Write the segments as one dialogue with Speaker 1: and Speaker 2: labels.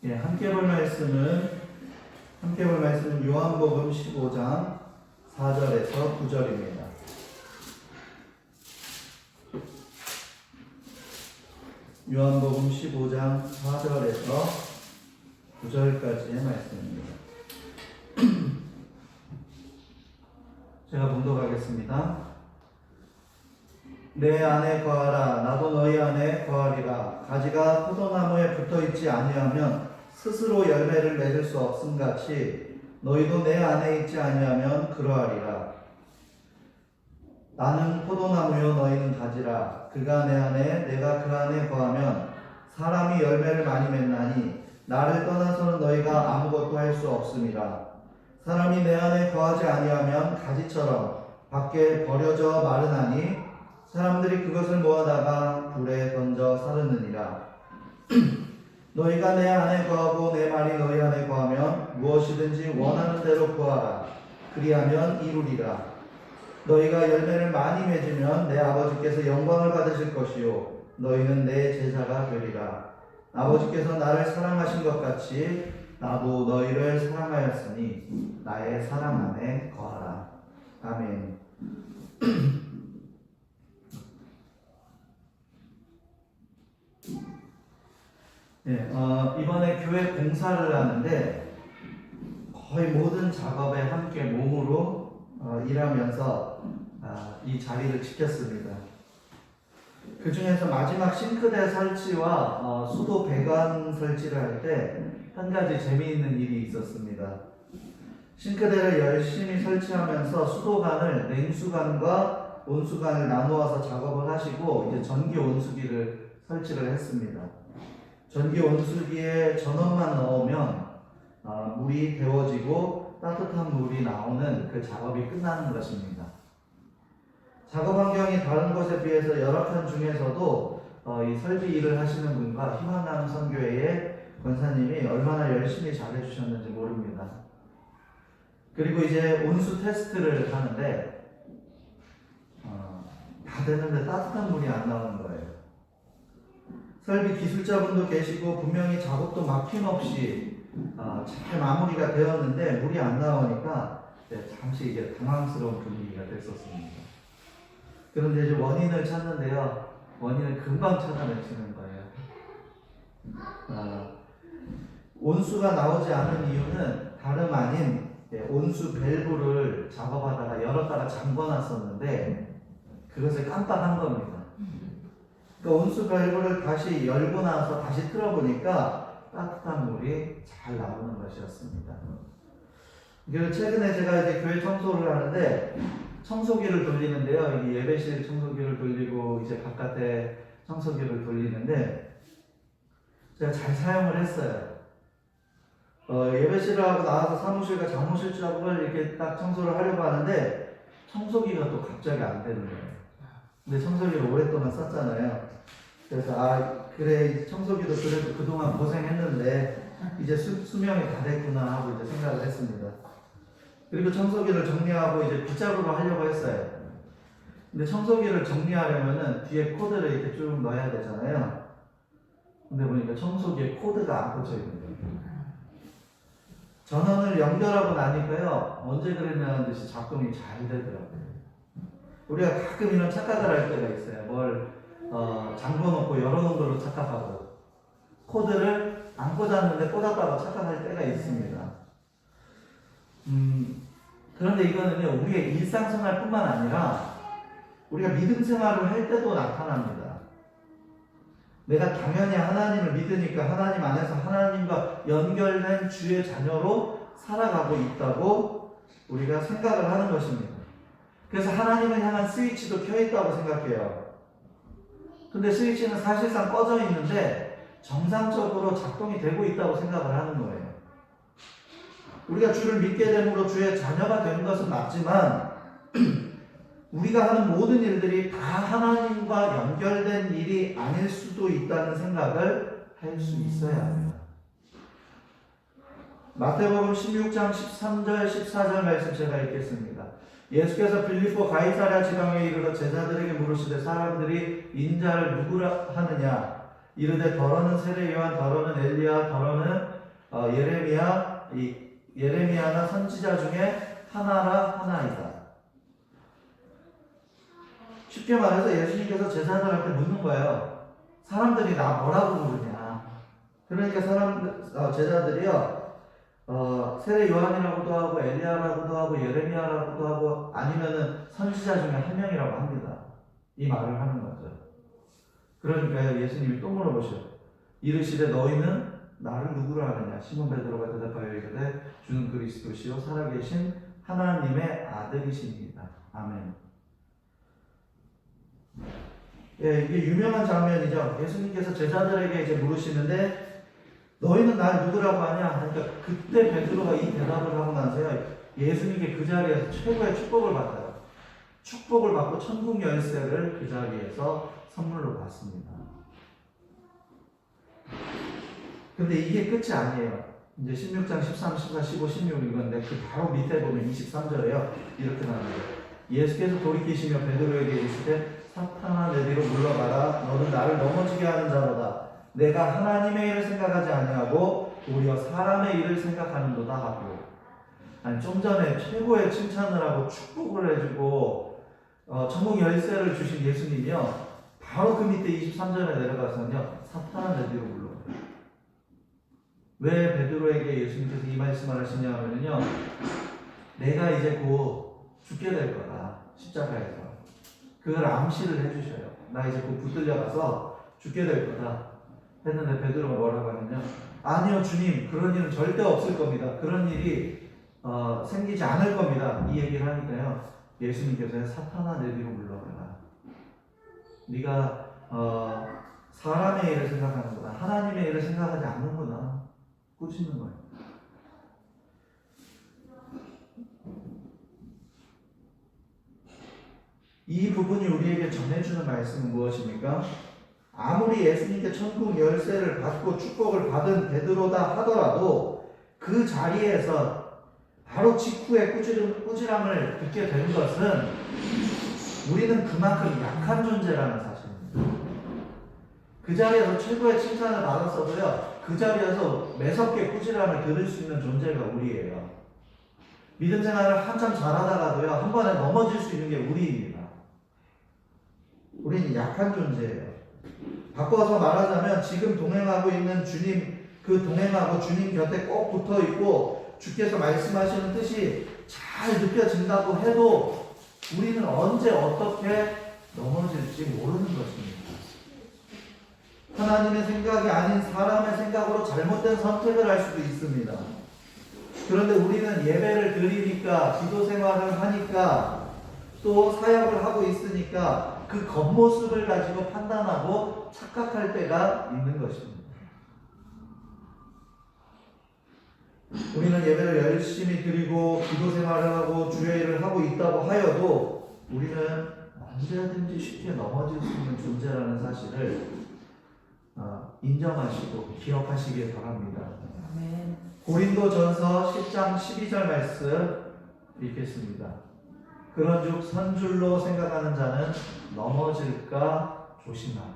Speaker 1: 예, 함께 볼 말씀은 요한복음 15장 4절에서 9절입니다. 요한복음 15장 4절에서 9절까지의 말씀입니다. 제가 봉독하겠습니다. 내 안에 거하라, 나도 너희 안에 거하리라. 가지가 포도나무에 붙어있지 아니하면 스스로 열매를 맺을 수 없음같이 너희도 내 안에 있지 아니하면 그러하리라. 나는 포도나무요 너희는 가지라. 그가 내 안에 내가 그 안에 거하면 사람이 열매를 많이 맺나니 나를 떠나서는 너희가 아무것도 할 수 없음이라. 사람이 내 안에 거하지 아니하면 가지처럼 밖에 버려져 마르나니 사람들이 그것을 모아다가 불에 던져 사르느니라. 너희가 내 안에 거하고 내 말이 너희 안에 거하면 무엇이든지 원하는 대로 구하라. 그리하면 이루리라. 너희가 열매를 많이 맺으면 내 아버지께서 영광을 받으실 것이요 너희는 내 제자가 되리라. 아버지께서 나를 사랑하신 것 같이 나도 너희를 사랑하였으니 나의 사랑 안에 거하라. 아멘. 네, 이번에 교회 공사를 하는데 거의 모든 작업에 함께 몸으로 일하면서 이 자리를 지켰습니다. 그 중에서 마지막 싱크대 설치와 수도 배관 설치를 할 때 한 가지 재미있는 일이 있었습니다. 싱크대를 열심히 설치하면서 수도관을 냉수관과 온수관을 나누어서 작업을 하시고 이제 전기 온수기를 설치를 했습니다. 전기 온수기에 전원만 넣으면 물이 데워지고 따뜻한 물이 나오는 그 작업이 끝나는 것입니다. 작업 환경이 다른 곳에 비해서 열악한 중에서도 이 설비 일을 하시는 분과 희망나는 선교회의 권사님이 얼마나 열심히 잘해주셨는지 모릅니다. 그리고 이제 온수 테스트를 하는데 다 되는데 따뜻한 물이 안 나오는 거예요. 설비 기술자분도 계시고 분명히 작업도 막힘없이 잘 마무리가 되었는데 물이 안 나오니까 잠시 이제 당황스러운 분위기가 됐었습니다. 그런데 이제 원인을 찾는데요. 원인을 금방 찾아내시는 거예요. 온수가 나오지 않은 이유는 다름 아닌 온수 밸브를 작업하다가 열었다가 잠궈놨었는데 그것을 깜빡한 겁니다. 그 온수 밸브를 다시 열고 나서 다시 틀어보니까 따뜻한 물이 잘 나오는 것이었습니다. 그리고 최근에 제가 이제 교회 청소를 하는데 청소기를 돌리는데요. 이 예배실 청소기를 돌리고 이제 바깥에 청소기를 돌리는데 제가 잘 사용을 했어요. 예배실을 하고 나와서 사무실과 장모실 작업을 이렇게 딱 청소를 하려고 하는데 청소기가 또 갑자기 안 되는 거예요. 근데 청소기를 오랫동안 썼잖아요. 그래서 그래 청소기도 그래도 그동안 고생했는데 이제 수명이 다 됐구나 하고 이제 생각을 했습니다. 그리고 청소기를 정리하고 이제 빗자루로 하려고 했어요. 근데 청소기를 정리하려면은 뒤에 코드를 이렇게 쭉 넣어야 되잖아요. 근데 보니까 청소기에 코드가 안 꽂혀 있는 거예요. 전원을 연결하고 나니까요, 언제 그랬냐는 듯이 작동이 잘 되더라고요. 우리가 가끔 이런 착각을 할 때가 있어요. 뭘 잠궈놓고 열어놓은 걸로 착각하고 코드를 안 꽂았는데 꽂았다고 착각할 때가 있습니다. 그런데 이거는요, 우리의 일상생활뿐만 아니라 우리가 믿음 생활을 할 때도 나타납니다. 내가 당연히 하나님을 믿으니까 하나님 안에서 하나님과 연결된 주의 자녀로 살아가고 있다고 우리가 생각을 하는 것입니다. 그래서 하나님을 향한 스위치도 켜있다고 생각해요. 근데 스위치는 사실상 꺼져 있는데 정상적으로 작동이 되고 있다고 생각을 하는 거예요. 우리가 주를 믿게 됨으로 주의 자녀가 되는 것은 맞지만 우리가 하는 모든 일들이 다 하나님과 연결된 일이 아닐 수도 있다는 생각을 할 수 있어야 합니다. 마태복음 16장 13절 14절 말씀 제가 읽겠습니다. 예수께서 빌립보 가이사랴 지방에 이르러 제자들에게 물으시되 사람들이 인자를 누구라 하느냐 이르되 더러는 세례 요한 더러는 엘리야 더러는 예레미야나 선지자 중에 하나이다. 쉽게 말해서 예수님께서 제자들한테 묻는 거예요. 사람들이 나 뭐라고 부르냐. 그러니까 제자들이요. 세례 요한이라고도 하고 엘리야라고도 하고 예레미야라고도 하고 아니면은 선지자 중에 한 명이라고 합니다. 이 말을 하는 거죠. 그러니까 예수님이 또 물어보셔요. 이르시되 너희는 나를 누구라 하느냐. 시몬 베드로가 대답하여 이르되 주는 그리스도시요 살아계신 하나님의 아들이십니다. 아멘. 예, 이게 유명한 장면이죠. 예수님께서 제자들에게 이제 물으시는데 너희는 날 누구라고 하냐? 그러니까 그때 베드로가 이 대답을 하고 나서요. 예수님께 그 자리에서 최고의 축복을 받아요. 축복을 받고 천국 열쇠를 그 자리에서 선물로 받습니다. 근데 이게 끝이 아니에요. 이제 16장 13, 14, 15, 16 이건데 그 바로 밑에 보면 23절에요. 이렇게 나와요. 예수께서 돌이키시며 베드로에게 이르시되 사탄아 내 뒤로 물러가라. 너는 나를 넘어지게 하는 자로다. 내가 하나님의 일을 생각하지 아니하고 오히려 사람의 일을 생각하는도다 하고. 아니 좀 전에 최고의 칭찬을 하고 축복을 해주고 천국 열쇠를 주신 예수님이요. 바로 그 밑에 23절에 내려가서는요. 사탄아 내 뒤로 물러가라. 왜 베드로에게 예수님께서 이 말씀을 하시냐 하면요. 내가 이제 곧 죽게 될 거다. 십자가에서. 그걸 암시를 해주셔요. 나 이제 곧 붙들려가서 죽게 될 거다. 했는데 베드로가 뭐라고 하느냐. 아니요 주님 그런 일은 절대 없을 겁니다. 그런 일이 생기지 않을 겁니다. 이 얘기를 하니까요. 예수님께서 사탄아 내 뒤로 물러가라. 네가 사람의 일을 생각하는구나. 하나님의 일을 생각하지 않는구나. 꾸짖는 거예요. 이 부분이 우리에게 전해주는 말씀은 무엇입니까? 아무리 예수님께 천국 열쇠를 받고 축복을 받은 베드로다 하더라도 그 자리에서 바로 직후에 꾸지람을 듣게 된 것은 우리는 그만큼 약한 존재라는 사실입니다. 그 자리에서 최고의 칭찬을 받았어도요. 그 자리에서 매섭게 꾸지람을 들을 수 있는 존재가 우리예요. 믿음 생활을 한참 잘하다가도요. 한 번에 넘어질 수 있는 게 우리입니다. 우리는 약한 존재예요. 바꿔서 말하자면 지금 동행하고 있는 주님, 그 동행하고 주님 곁에 꼭 붙어 있고 주께서 말씀하시는 뜻이 잘 느껴진다고 해도 우리는 언제 어떻게 넘어질지 모르는 것입니다. 하나님의 생각이 아닌 사람의 생각으로 잘못된 선택을 할 수도 있습니다. 그런데 우리는 예배를 드리니까, 기도 생활을 하니까, 또 사역을 하고 있으니까 그 겉모습을 가지고 판단하고 착각할 때가 있는 것입니다. 우리는 예배를 열심히 드리고 기도 생활을 하고 주의 일을 하고 있다고 하여도 우리는 언제든지 쉽게 넘어질 수 있는 존재라는 사실을 인정하시고 기억하시길 바랍니다. 고린도전서 10장 12절 말씀 읽겠습니다. 그런즉 선줄로 생각하는 자는 넘어질까 조심하라.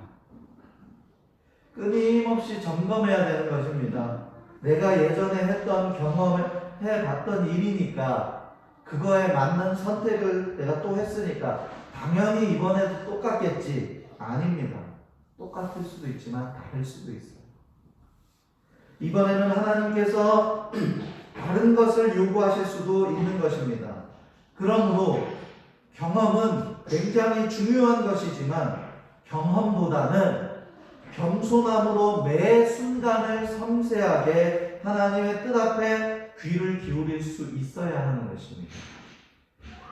Speaker 1: 끊임없이 점검해야 되는 것입니다. 내가 예전에 했던 경험을 해봤던 일이니까 그거에 맞는 선택을 내가 또 했으니까 당연히 이번에도 똑같겠지. 아닙니다. 똑같을 수도 있지만 다를 수도 있어요. 이번에는 하나님께서 다른 것을 요구하실 수도 있는 것입니다. 그러므로 경험은 굉장히 중요한 것이지만 경험보다는 겸손함으로 매 순간을 섬세하게 하나님의 뜻 앞에 귀를 기울일 수 있어야 하는 것입니다.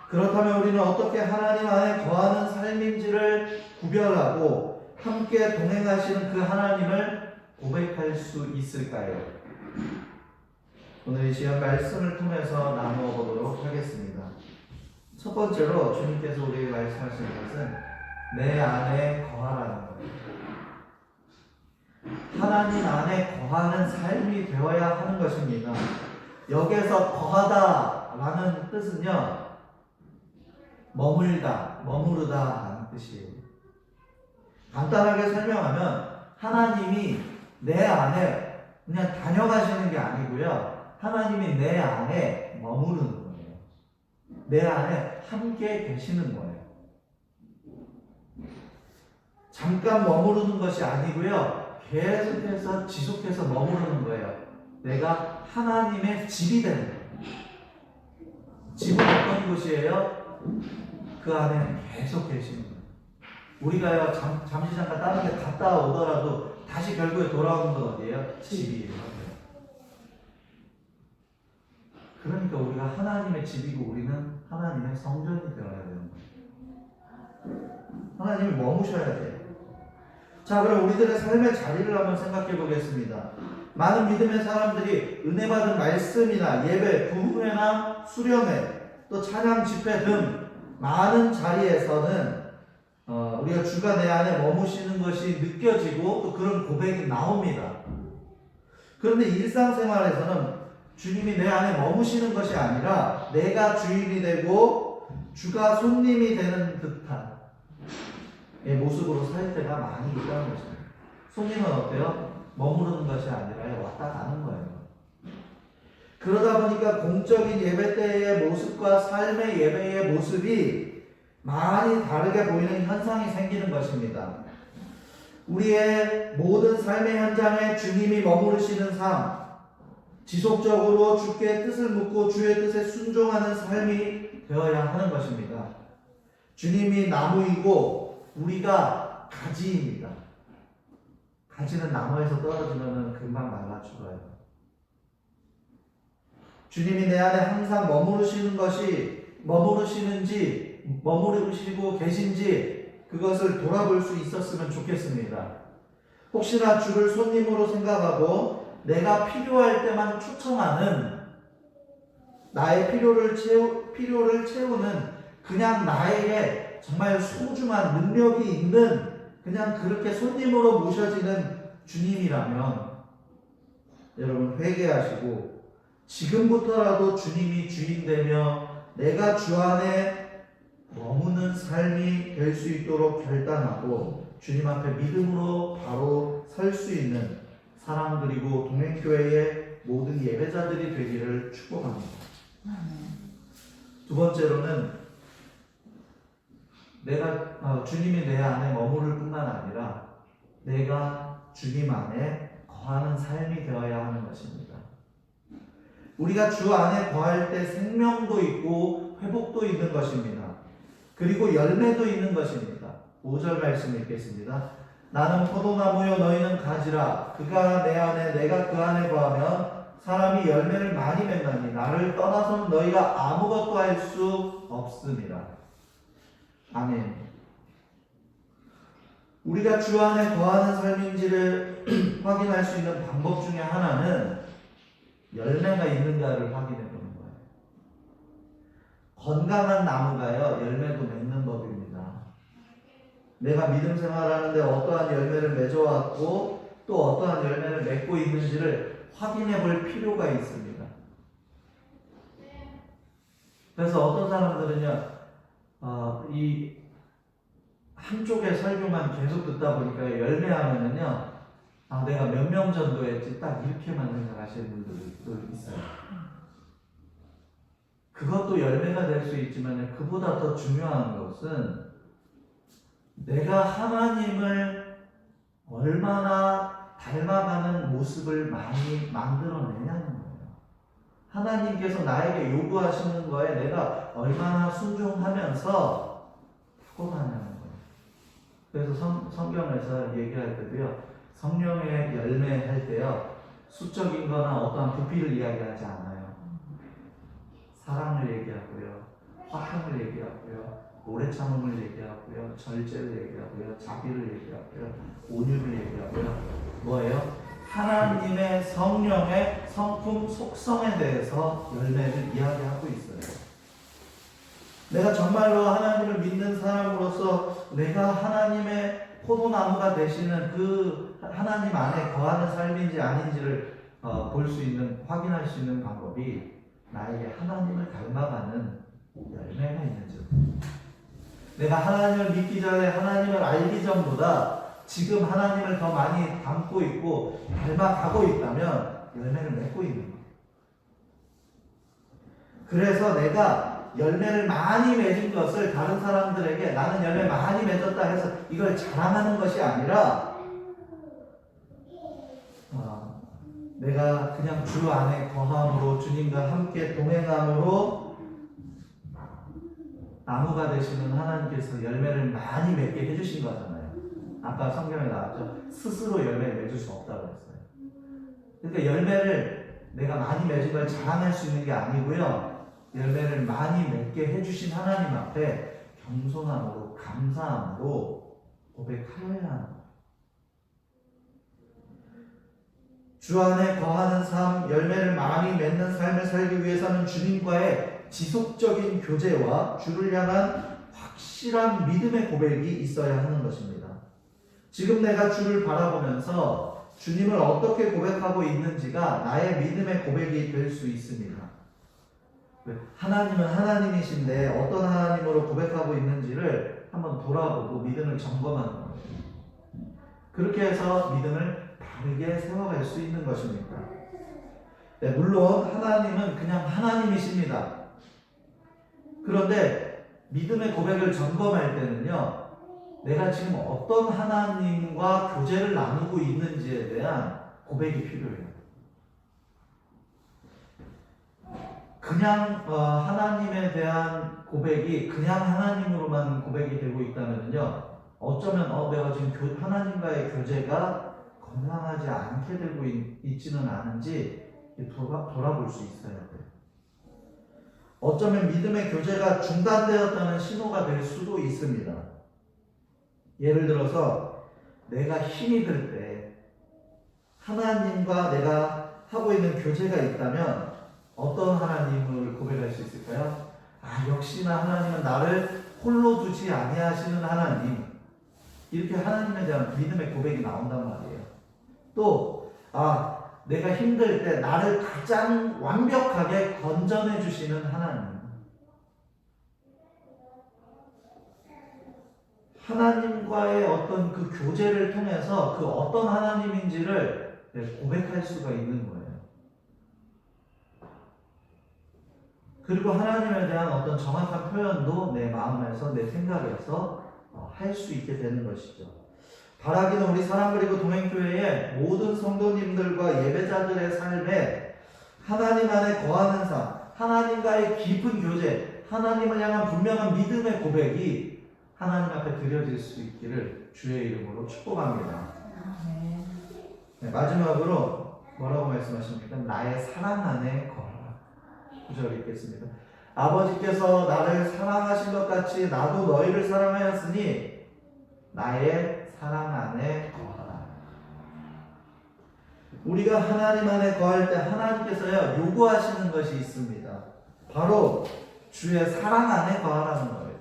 Speaker 1: 그렇다면 우리는 어떻게 하나님 안에 거하는 삶인지를 구별하고 함께 동행하시는 그 하나님을 고백할 수 있을까요? 오늘 이 시간 말씀을 통해서 나누어 보도록 하겠습니다. 첫 번째로 주님께서 우리에게 말씀하시는 것은 내 안에 거하라는 거예요. 하나님 안에 거하는 삶이 되어야 하는 것입니다. 여기에서 거하다라는 뜻은요, 머물다, 머무르다 라는 뜻이에요. 간단하게 설명하면 하나님이 내 안에 그냥 다녀가시는 게 아니고요. 하나님이 내 안에 머무르는 거예요. 내 안에 함께 계시는 거예요. 잠깐 머무르는 것이 아니고요. 계속해서 지속해서 머무르는 거예요. 내가 하나님의 집이 되는 거예요. 집은 어떤 곳이에요? 그 안에 계속 계시는 거예요. 우리가요, 잠시 잠깐 다른 데 갔다 오더라도 다시 결국에 돌아오는 건 어디예요? 집이에요. 그러니까 우리가 하나님의 집이고 우리는 하나님의 성전이 되어야 되는 거예요. 하나님이 머무셔야 돼요. 자, 그럼 우리들의 삶의 자리를 한번 생각해 보겠습니다. 많은 믿음의 사람들이 은혜 받은 말씀이나 예배, 부흥회나 수련회, 또 찬양 집회 등 많은 자리에서는 우리가 주가 내 안에 머무시는 것이 느껴지고 또 그런 고백이 나옵니다. 그런데 일상생활에서는 주님이 내 안에 머무시는 것이 아니라 내가 주인이 되고 주가 손님이 되는 듯한 모습으로 살 때가 많이 있다는 것입니다. 손님은 어때요? 머무르는 것이 아니라 왔다 가는 거예요. 그러다 보니까 공적인 예배 때의 모습과 삶의 예배의 모습이 많이 다르게 보이는 현상이 생기는 것입니다. 우리의 모든 삶의 현장에 주님이 머무르시는 삶, 지속적으로 주께 뜻을 묻고 주의 뜻에 순종하는 삶이 되어야 하는 것입니다. 주님이 나무이고 우리가 가지입니다. 가지는 나무에서 떨어지면 금방 말라 죽어요. 주님이 내 안에 항상 머무르시고 계신지 그것을 돌아볼 수 있었으면 좋겠습니다. 혹시나 주를 손님으로 생각하고 내가 필요할 때만 초청하는 나의 필요를 채우는 그냥 나에게 정말 소중한 능력이 있는 그냥 그렇게 손님으로 모셔지는 주님이라면 여러분 회개하시고 지금부터라도 주님이 주인 되며 내가 주 안에 머무는 삶이 될 수 있도록 결단하고 주님 앞에 믿음으로 바로 설 수 있는 사랑드리고 동행교회의 모든 예배자들이 되기를 축복합니다. 두 번째로는 내가 주님이 내 안에 머무를 뿐만 아니라 내가 주님 안에 거하는 삶이 되어야 하는 것입니다. 우리가 주 안에 거할 때 생명도 있고 회복도 있는 것입니다. 그리고 열매도 있는 것입니다. 5절 말씀 읽겠습니다. 나는 포도나무요 너희는 가지라. 그가 내 안에 내가 그 안에 거하면 사람이 열매를 많이 맺나니 나를 떠나서는 너희가 아무것도 할 수 없습니다. 아멘. 우리가 주 안에 거하는 삶인지를 확인할 수 있는 방법 중에 하나는 열매가 있는가를 확인해 보는 거예요. 건강한 나무가요, 열매도 맺는 법입니다. 내가 믿음 생활하는데 어떠한 열매를 맺어왔고 또 어떠한 열매를 맺고 있는지를 확인해 볼 필요가 있습니다. 그래서 어떤 사람들은요, 이 한쪽의 설교만 계속 듣다 보니까 열매하면은요, 내가 몇 명 전도했지 딱 이렇게만 생각하시는 분들도 있어요. 그것도 열매가 될 수 있지만 그보다 더 중요한 것은 내가 하나님을 얼마나 닮아가는 모습을 많이 만들어내냐는 거예요. 하나님께서 나에게 요구하시는 거에 내가 얼마나 순종하면서 타고나냐는 거예요. 그래서 성경에서 얘기할 때도요, 성령의 열매 할 때요, 수적인 거나 어떠한 부피를 이야기하지 않아요. 사랑을 얘기하고요, 화평을 얘기하고요, 오래 참음을 얘기하고요, 절제를 얘기하고요, 자비를 얘기하고요, 온유를 얘기하고요. 뭐예요? 하나님의 성령의 성품 속성에 대해서 열매를 이야기하고 있어요. 내가 정말로 하나님을 믿는 사람으로서 내가 하나님의 포도나무가 되시는 그 하나님 안에 거하는 삶인지 아닌지를 볼 수 있는, 확인할 수 있는 방법이 나에게 하나님을 닮아가는 열매가 있는지. 내가 하나님을 믿기 전에 하나님을 알기 전보다 지금 하나님을 더 많이 닮고 있고 닮아가고 있다면 열매를 맺고 있는 거예요. 그래서 내가 열매를 많이 맺은 것을 다른 사람들에게 나는 열매 많이 맺었다 해서 이걸 자랑하는 것이 아니라 내가 그냥 주 안에 거함으로 주님과 함께 동행함으로 나무가 되시는 하나님께서 열매를 많이 맺게 해주신 거잖아요. 아까 성경에 나왔죠. 스스로 열매를 맺을 수 없다고 했어요. 그러니까 열매를 내가 많이 맺은 걸 자랑할 수 있는 게 아니고요. 열매를 많이 맺게 해주신 하나님 앞에 겸손함으로 감사함으로 고백하여야 하는 거예요. 주 안에 거하는 삶, 열매를 많이 맺는 삶을 살기 위해서는 주님과의 지속적인 교제와 주를 향한 확실한 믿음의 고백이 있어야 하는 것입니다. 지금 내가 주를 바라보면서 주님을 어떻게 고백하고 있는지가 나의 믿음의 고백이 될 수 있습니다. 하나님은 하나님이신데 어떤 하나님으로 고백하고 있는지를 한번 돌아보고 믿음을 점검하는 거예요. 그렇게 해서 믿음을 바르게 세워갈 수 있는 것입니다. 네, 물론 하나님은 그냥 하나님이십니다. 그런데 믿음의 고백을 점검할 때는요, 내가 지금 어떤 하나님과 교제를 나누고 있는지에 대한 고백이 필요해요. 그냥 하나님에 대한 고백이 그냥 하나님으로만 고백이 되고 있다면요, 어쩌면 내가 지금 하나님과의 교제가 건강하지 않게 되고 있지는 않은지 돌아볼 수 있어야 돼요. 어쩌면 믿음의 교제가 중단되었다는 신호가 될 수도 있습니다. 예를 들어서 내가 힘이 들 때 하나님과 내가 하고 있는 교제가 있다면 어떤 하나님을 고백할 수 있을까요? 역시나 하나님은 나를 홀로 두지 아니하시는 하나님. 이렇게 하나님에 대한 믿음의 고백이 나온단 말이에요. 또 내가 힘들 때 나를 가장 완벽하게 건져내 주시는 하나님. 하나님과의 어떤 그 교제를 통해서 그 어떤 하나님인지를 고백할 수가 있는 거예요. 그리고 하나님에 대한 어떤 정확한 표현도 내 마음에서, 내 생각에서 할 수 있게 되는 것이죠. 바라기는 우리 사랑그리고 동행교회의 모든 성도님들과 예배자들의 삶에 하나님 안에 거하는 삶, 하나님과의 깊은 교제, 하나님을 향한 분명한 믿음의 고백이 하나님 앞에 드려질 수 있기를 주의 이름으로 축복합니다. 네, 마지막으로 뭐라고 말씀하십니까? 나의 사랑 안에 거하라. 구절 읽겠습니다. 아버지께서 나를 사랑하신 것 같이 나도 너희를 사랑하였으니 나의 사랑 안에 거하라. 우리가 하나님 안에 거할 때 하나님께서요, 요구하시는 것이 있습니다. 바로 주의 사랑 안에 거하라는 거예요.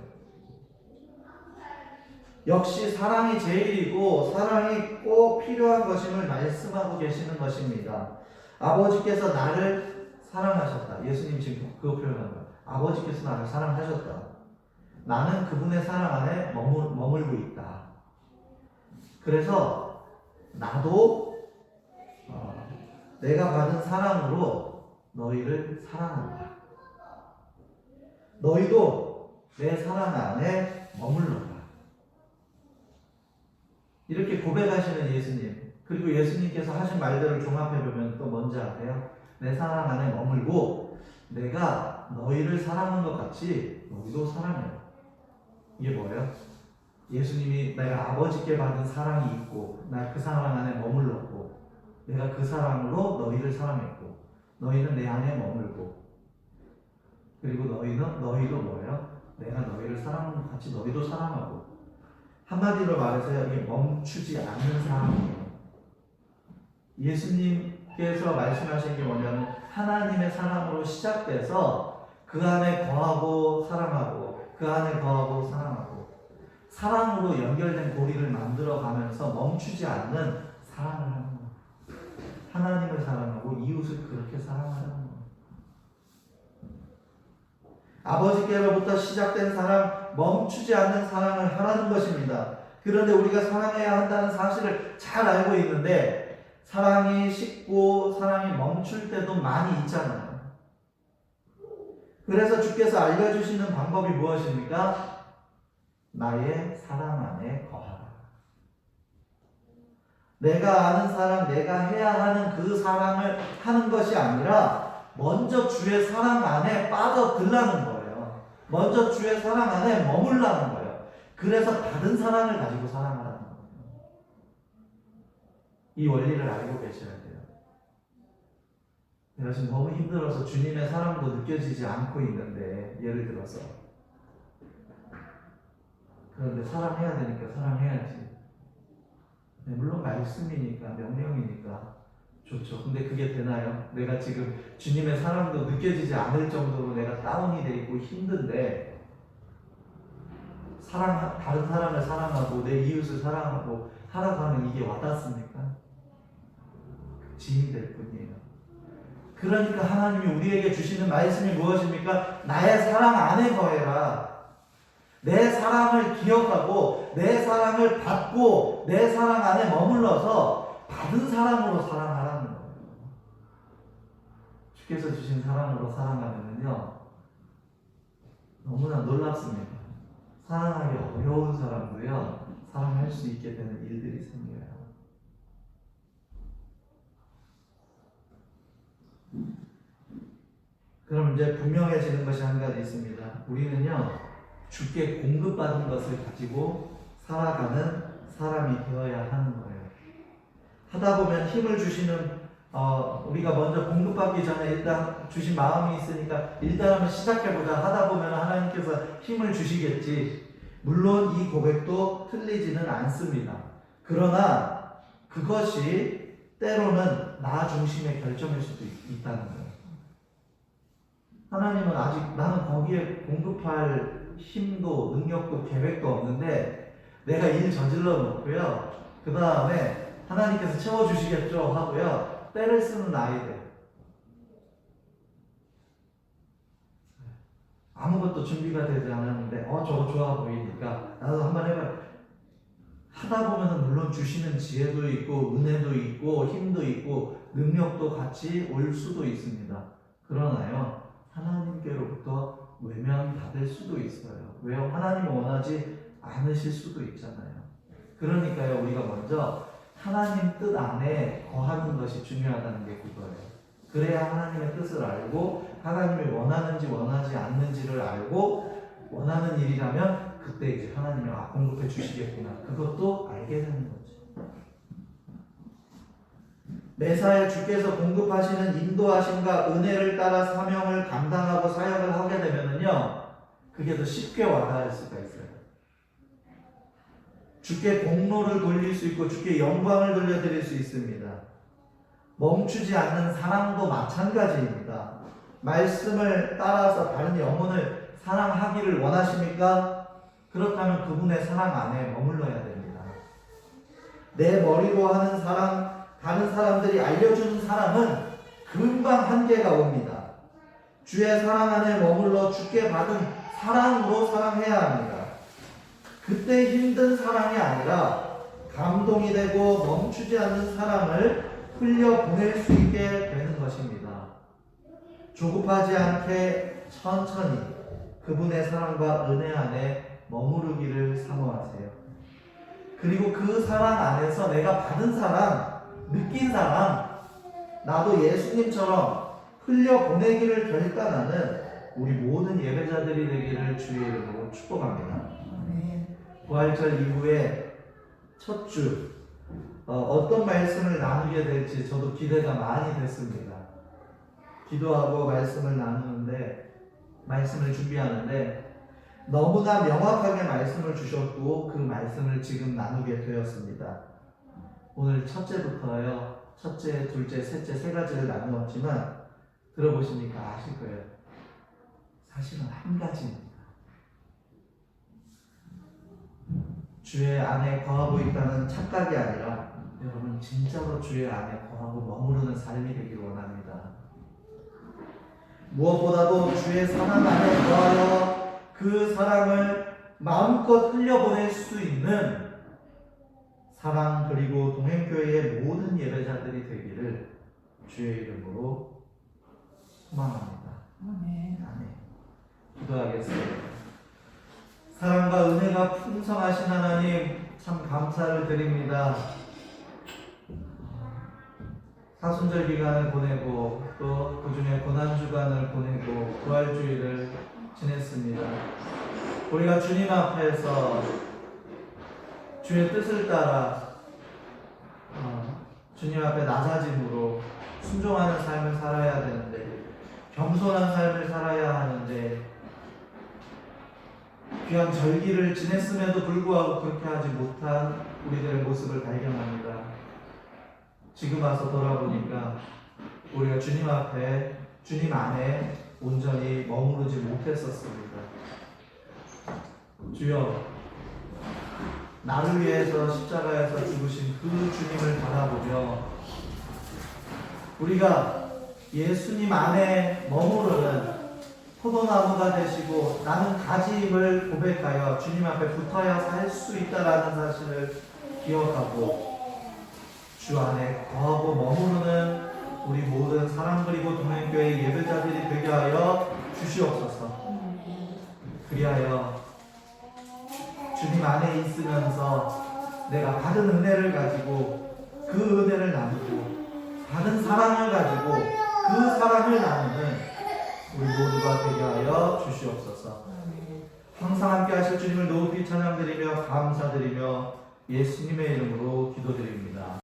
Speaker 1: 역시 사랑이 제일이고 사랑이 꼭 필요한 것임을 말씀하고 계시는 것입니다. 아버지께서 나를 사랑하셨다. 예수님 지금 그거 표현한 거예요. 아버지께서 나를 사랑하셨다. 나는 그분의 사랑 안에 머물고 있다. 그래서 나도 내가 받은 사랑으로 너희를 사랑한다. 너희도 내 사랑 안에 머물러라. 이렇게 고백하시는 예수님, 그리고 예수님께서 하신 말들을 종합해보면 또 뭔지 아세요? 내 사랑 안에 머물고 내가 너희를 사랑한 것 같이 너희도 사랑해요. 이게 뭐예요? 예수님이 내가 아버지께 받은 사랑이 있고 나 그 사랑 안에 머물렀고 내가 그 사랑으로 너희를 사랑했고 너희는 내 안에 머물고 그리고 너희도 뭐예요? 내가 너희를 사랑한 것 같이 너희도 사랑하고 한마디로 말해서요, 이게 멈추지 않는 사랑이에요. 예수님께서 말씀하신 게 뭐냐면 하나님의 사랑으로 시작돼서 그 안에 거하고 사랑하고 그 안에 거하고 사랑하고 사랑으로 연결된 고리를 만들어가면서 멈추지 않는 사랑을 하는 거예요. 하나님을 사랑하고 이웃을 그렇게 사랑하는 거예요. 아버지께로부터 시작된 사랑, 멈추지 않는 사랑을 하라는 것입니다. 그런데 우리가 사랑해야 한다는 사실을 잘 알고 있는데 사랑이 식고 사랑이 멈출 때도 많이 있잖아요. 그래서 주께서 알려주시는 방법이 무엇입니까? 나의 사랑 안에 거하라. 내가 아는 사랑, 내가 해야 하는 그 사랑을 하는 것이 아니라 먼저 주의 사랑 안에 빠져들라는 거예요. 먼저 주의 사랑 안에 머물라는 거예요. 그래서 받은 사랑을 가지고 사랑하라는 거예요. 이 원리를 알고 계셔야 돼요. 내가 지금 너무 힘들어서 주님의 사랑도 느껴지지 않고 있는데, 예를 들어서 그런데 사랑해야 되니까 사랑해야지. 네, 물론 말씀이니까 명령이니까 좋죠. 근데 그게 되나요? 내가 지금 주님의 사랑도 느껴지지 않을 정도로 내가 다운이 돼 있고 힘든데 다른 사람을 사랑하고 내 이웃을 사랑하고 하라고 하면 이게 와닿습니까? 짐이 될 뿐이에요. 그러니까 하나님이 우리에게 주시는 말씀이 무엇입니까? 나의 사랑 안에 거해라. 내 사랑을 기억하고 내 사랑을 받고 내 사랑 안에 머물러서 받은 사랑으로 사랑하라는 거예요. 주께서 주신 사랑으로 사랑하면요 너무나 놀랍습니다. 사랑하기 어려운 사람도요 사랑할 수 있게 되는 일들이 생겨요. 그럼 이제 분명해지는 것이 한 가지 있습니다. 우리는요 주께 공급받은 것을 가지고 살아가는 사람이 되어야 하는 거예요. 하다 보면 힘을 주시는 우리가 먼저 공급받기 전에 일단 주신 마음이 있으니까 일단 한번 시작해보자 하다 보면 하나님께서 힘을 주시겠지. 물론 이 고백도 틀리지는 않습니다. 그러나 그것이 때로는 나 중심의 결정일 수도 있다는 거예요. 하나님은 아직 나는 거기에 공급할 힘도 능력도 계획도 없는데 내가 일 저질러 놓고요. 그 다음에 하나님께서 채워주시겠죠 하고요. 때를 쓰는 아이들. 아무것도 준비가 되지 않았는데 저거 좋아 보이니까 나도 한번 해봐. 하다 보면 물론 주시는 지혜도 있고 은혜도 있고 힘도 있고 능력도 같이 올 수도 있습니다. 그러나요 하나님께로부터 외면받을 수도 있어요. 왜요? 하나님이 원하지 않으실 수도 있잖아요. 그러니까요 우리가 먼저 하나님 뜻 안에 거하는 것이 중요하다는 게 그거예요. 그래야 하나님의 뜻을 알고 하나님이 원하는지 원하지 않는지를 알고 원하는 일이라면 그때 이제 하나님이 공급해 주시겠구나 그것도 알게 되는 거죠. 매사에 주께서 공급하시는 인도하심과 은혜를 따라 사명을 감당하고 사역을 하게 되면은요 그게 더 쉽게 와닿을 수가 있어요. 주께 공로를 돌릴 수 있고 주께 영광을 돌려드릴 수 있습니다. 멈추지 않는 사랑도 마찬가지입니다. 말씀을 따라서 다른 영혼을 사랑하기를 원하십니까? 그렇다면 그분의 사랑 안에 머물러야 됩니다. 내 머리로 하는 사랑, 다른 사람들이 알려주는 사랑은 금방 한계가 옵니다. 주의 사랑 안에 머물러 주께 받은 사랑으로 사랑해야 합니다. 그때 힘든 사랑이 아니라 감동이 되고 멈추지 않는 사랑을 흘려보낼 수 있게 되는 것입니다. 조급하지 않게 천천히 그분의 사랑과 은혜 안에 머무르기를 사모하세요. 그리고 그 사랑 안에서 내가 받은 사랑, 느낀 사랑, 나도 예수님처럼 흘려보내기를 결단하는 우리 모든 예배자들이 되기를 주의 이름으로 축복합니다. 부활절 이후에 첫 주 어떤 말씀을 나누게 될지 저도 기대가 많이 됐습니다. 기도하고 말씀을 나누는데 말씀을 준비하는데 너무나 명확하게 말씀을 주셨고 그 말씀을 지금 나누게 되었습니다. 오늘 첫째부터요. 첫째, 둘째, 셋째 세 가지를 나누었지만 들어보시니까 아실 거예요. 사실은 한 가지입니다. 주의 안에 거하고 있다는 착각이 아니라 여러분 진짜로 주의 안에 거하고 머무르는 삶이 되기를 원합니다. 무엇보다도 주의 사랑 안에 거하여 그 사랑을 마음껏 흘려보낼 수 있는 사랑 그리고 동행교회의 모든 예배자들이 되기를 주의 이름으로 소망합니다.
Speaker 2: 아멘.
Speaker 1: 아멘. 기도하겠습니다. 사랑과 은혜가 풍성하신 하나님 참 감사를 드립니다. 사순절 기간을 보내고 또 그중에 고난주간을 보내고 부활주일을 지냈습니다. 우리가 주님 앞에서 주의 뜻을 따라 주님 앞에 낮아짐으로 순종하는 삶을 살아야 되는데, 겸손한 삶을 살아야 하는데, 귀한 절기를 지냈음에도 불구하고 그렇게 하지 못한 우리들의 모습을 발견합니다. 지금 와서 돌아보니까 우리가 주님 앞에, 주님 안에 온전히 머무르지 못했었습니다. 주여, 나를 위해서 십자가에서 죽으신 그 주님을 바라보며 우리가 예수님 안에 머무르는 포도나무가 되시고 나는 가지임을 고백하여 주님 앞에 붙어야 살 수 있다라는 사실을 기억하고 주 안에 거하고 머무르는 우리 모든 사랑 그리고 동행교회 예배자들이 되게 하여 주시옵소서. 그리하여 주님 안에 있으면서 내가 받은 은혜를 가지고 그 은혜를 나누고 받은 사랑을 가지고 그 사랑을 나누는 우리 모두가 되게 하여 주시옵소서. 항상 함께 하실 주님을 높이 찬양드리며 감사드리며 예수님의 이름으로 기도드립니다.